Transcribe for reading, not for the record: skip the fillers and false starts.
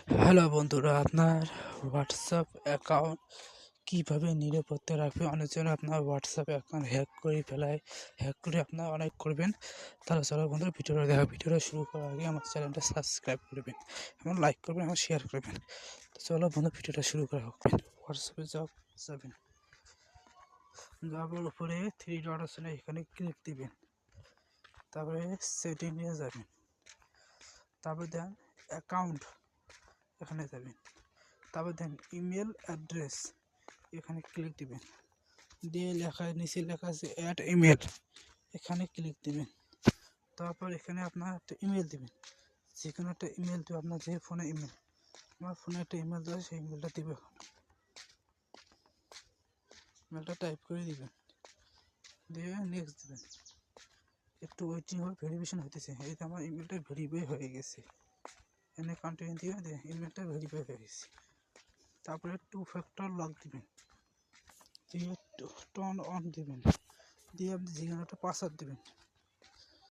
Hello বন্ধুরা, আপনার WhatsApp account কীভাবে নিরাপত্তা রাখবে? অনেকজন আপনার হোয়াটসঅ্যাপ অ্যাকাউন্ট হ্যাক করে ফেলায়। হ্যাক করে আপনারা অনেক করবেন। তাহলে চলো বন্ধুরা, ভিডিওটা শুরু করার আগে আমার চ্যানেলটা সাবস্ক্রাইব করবেন এবং লাইক করবেন এবং শেয়ার করবেন। তো চলো বন্ধু, ভিডিওটা শুরু করা হোক। হোয়াটসঅ্যাপে যাবেন, যাওয়ার উপরে থ্রি ডট আছে না, এখানে ক্লিক দিবেন। তারপরে সেটিংয়ে যাবেন, তারপরে দেন অ্যাকাউন্ট, এখানে যাবেন। তারপর দেন ইমেল অ্যাড্রেস, এখানে ক্লিক দিবেন। দিয়ে নিচে লেখা আছে অ্যাড ইমেল, এখানে ক্লিক দিবেন। তারপর এখানে আপনার একটা ইমেল দিবেন, যে কোনো একটা ইমেল দেবে, আপনার যে ফোনে ইমেল, আমার ফোনে একটা ইমেল দেওয়া, সেই ইমেলটা দিবে। ইমেলটা টাইপ করে দিবেন, দিয়ে নেক্সট দিবেন। একটু ওয়েটিং হবে, ভেরিফিকেশন হতেছে। এই যে আমার ইমেলটা ভেরিফাই হয়ে গেছে, এখানে কন্টিনিউ দিয়ে ইমেলটা ভেরিফাই হয়ে গেছে। তারপরে 2 ফ্যাক্টর লক দিবেন, দিয়ে টর্ন অন দিবেন, দিয়ে আপনি যে কোনো একটা পাসওয়ার্ড দেবেন।